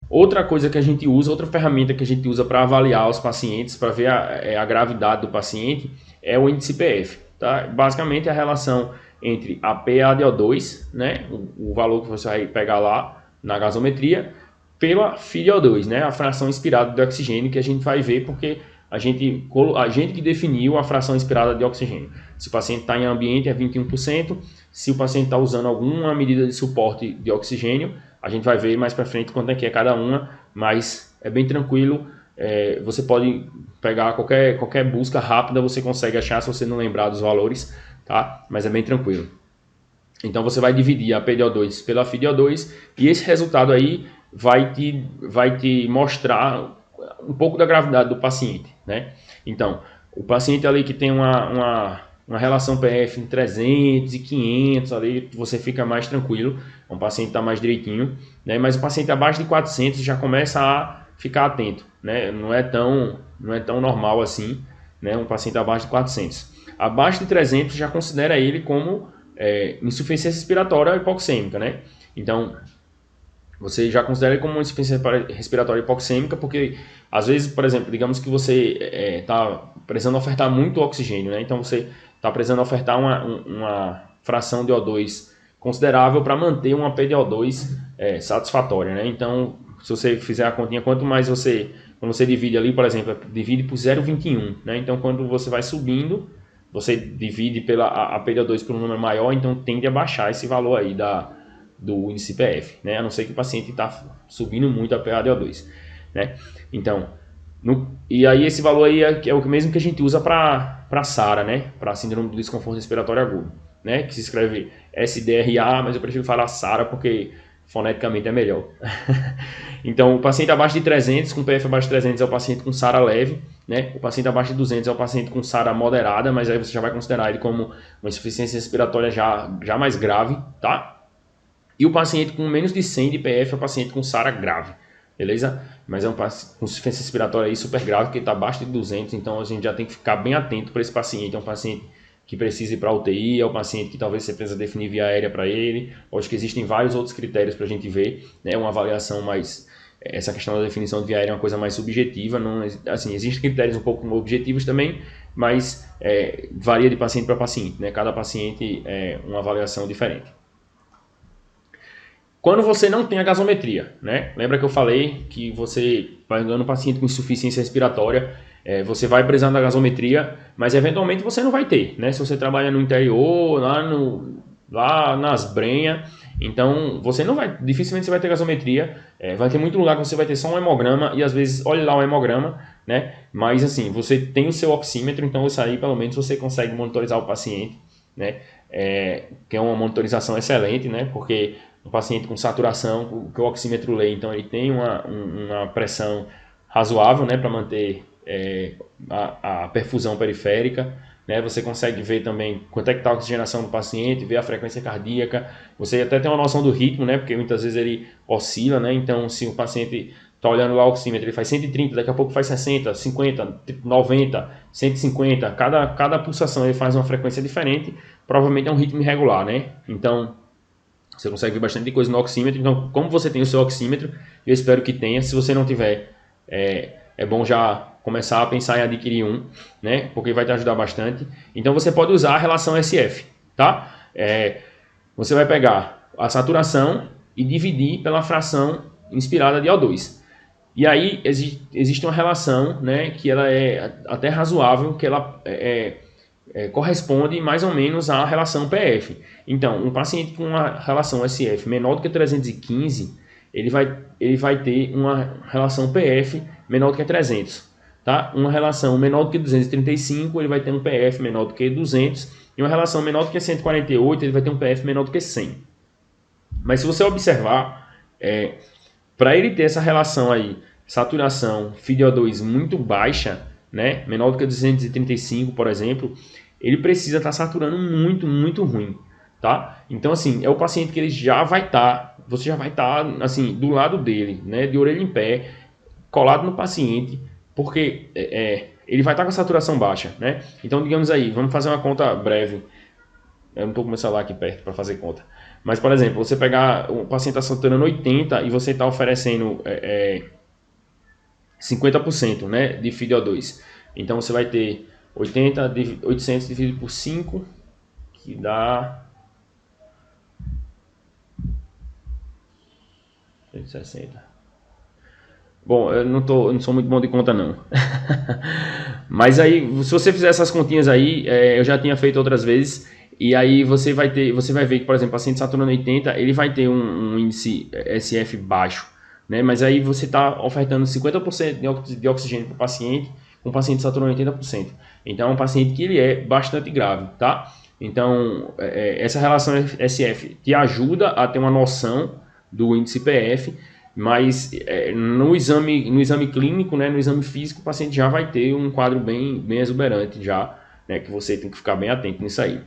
Outra coisa que a gente usa, outra ferramenta que a gente usa para avaliar os pacientes, para ver a gravidade do paciente, é o índice PF. Tá? Basicamente é a relação entre a PaDO2, né, o valor que você vai pegar lá na gasometria, pela FiDO2, né, a fração inspirada de oxigênio que a gente vai ver porque a gente que definiu a fração inspirada de oxigênio. Se o paciente está em ambiente é 21%, se o paciente está usando alguma medida de suporte de oxigênio, a gente vai ver mais para frente quanto é que é cada uma, mas é bem tranquilo. Você pode pegar qualquer busca rápida, você consegue achar se você não lembrar dos valores, tá? Mas é bem tranquilo. Então você vai dividir a PDO2 pela FiDO2 e esse resultado aí vai te mostrar um pouco da gravidade do paciente, né? Então, o paciente ali que tem uma relação PF em 300 e 500, ali você fica mais tranquilo, o paciente está mais direitinho, né? Mas o paciente abaixo de 400 já começa a ficar atento, né? Não é tão normal assim, né? Um paciente abaixo de 400. Abaixo de 300 já considera ele como insuficiência respiratória hipoxêmica, né? Então, você já considera ele como uma insuficiência respiratória hipoxêmica, porque às vezes, por exemplo, digamos que você está precisando ofertar muito oxigênio, né? Então você está precisando ofertar uma fração de O2 considerável para manter uma PDO2 satisfatória, né? Então, se você fizer a continha, quando você divide ali, por exemplo, divide por 0,21, né? Então, quando você vai subindo, você divide a PDO2 por um número maior, então tende a baixar esse valor aí do índice PF, né? A não ser que o paciente está subindo muito a PaDO2, né? Então, e aí esse valor aí é o mesmo que a gente usa para SARA, né? Para síndrome do desconforto respiratório agudo, né? Que se escreve SDRA, mas eu prefiro falar SARA porque foneticamente é melhor. Então, o paciente abaixo de 300, com PF abaixo de 300 é o paciente com SARA leve, né? O paciente abaixo de 200 é o paciente com SARA moderada, mas aí você já vai considerar ele como uma insuficiência respiratória já mais grave, tá? E o paciente com menos de 100 de PF é o paciente com SARA grave, beleza? Mas é um paciente com insuficiência respiratória aí super grave, que está abaixo de 200, então a gente já tem que ficar bem atento para esse paciente. É um paciente que precisa ir para a UTI, é um paciente que talvez você precisa definir via aérea para ele. Acho que existem vários outros critérios para a gente ver, né? Uma avaliação mais... Essa questão da definição de via aérea é uma coisa mais subjetiva, não, assim, existem critérios um pouco objetivos também, mas varia de paciente para paciente, né? Cada paciente é uma avaliação diferente. Quando você não tem a gasometria, né? Lembra que eu falei que você vai andando um paciente com insuficiência respiratória, você vai precisando da gasometria, mas eventualmente você não vai ter, né? Se você trabalha no interior, lá nas brenhas, então você não vai, dificilmente você vai ter gasometria, vai ter muito lugar que você vai ter só um hemograma e às vezes olha lá o hemograma, né? Mas assim, você tem o seu oxímetro, então isso aí pelo menos você consegue monitorizar o paciente, né? Que é uma monitorização excelente, né? Porque um paciente com saturação, que o oxímetro lê, então ele tem uma pressão razoável, né, para manter a perfusão periférica, né? Você consegue ver também quanto é que está a oxigenação do paciente, ver a frequência cardíaca, você até tem uma noção do ritmo, né, porque muitas vezes ele oscila, né? Então se o paciente está olhando lá o oxímetro, ele faz 130, daqui a pouco faz 60, 50, 90, 150, cada pulsação ele faz uma frequência diferente, provavelmente é um ritmo irregular, né? Então você consegue ver bastante coisa no oxímetro. Então, como você tem o seu oxímetro, eu espero que tenha. Se você não tiver, é bom já começar a pensar em adquirir um, né? Porque vai te ajudar bastante. Então, você pode usar a relação SF, tá? Você vai pegar a saturação e dividir pela fração inspirada de O2. E aí, existe uma relação, né? Que ela é até razoável, que ela corresponde mais ou menos à relação PF. Então, um paciente com uma relação SF menor do que 315, ele vai ter uma relação PF menor do que 300. Tá? Uma relação menor do que 235, ele vai ter um PF menor do que 200. E uma relação menor do que 148, ele vai ter um PF menor do que 100. Mas se você observar, para ele ter essa relação aí, saturação FiDO2 muito baixa, né, menor do que 235, por exemplo, ele precisa estar saturando muito, muito ruim, tá? Então, assim, é o paciente que ele já vai estar, você já vai estar, assim, do lado dele, né, de orelha em pé, colado no paciente, porque ele vai estar com a saturação baixa, né? Então, digamos aí, vamos fazer uma conta breve. Eu não estou com meu celular aqui perto para fazer conta. Mas, por exemplo, você pegar, o paciente está saturando 80 e você está oferecendo 50%, né, de FiO2. Então você vai ter 800 dividido por 5, que dá 160. Bom, eu não sou muito bom de conta não. Mas aí, se você fizer essas continhas aí, eu já tinha feito outras vezes, e aí você vai ver que, por exemplo, o paciente saturando 80, ele vai ter um índice SF baixo, né? Mas aí você está ofertando 50% de oxigênio para o paciente, com o paciente saturando 80%. Então é um paciente que ele é bastante grave, tá? Então, essa relação SF te ajuda a ter uma noção do índice PF, mas no exame clínico, né, no exame físico, o paciente já vai ter um quadro bem exuberante já, né, que você tem que ficar bem atento nisso aí.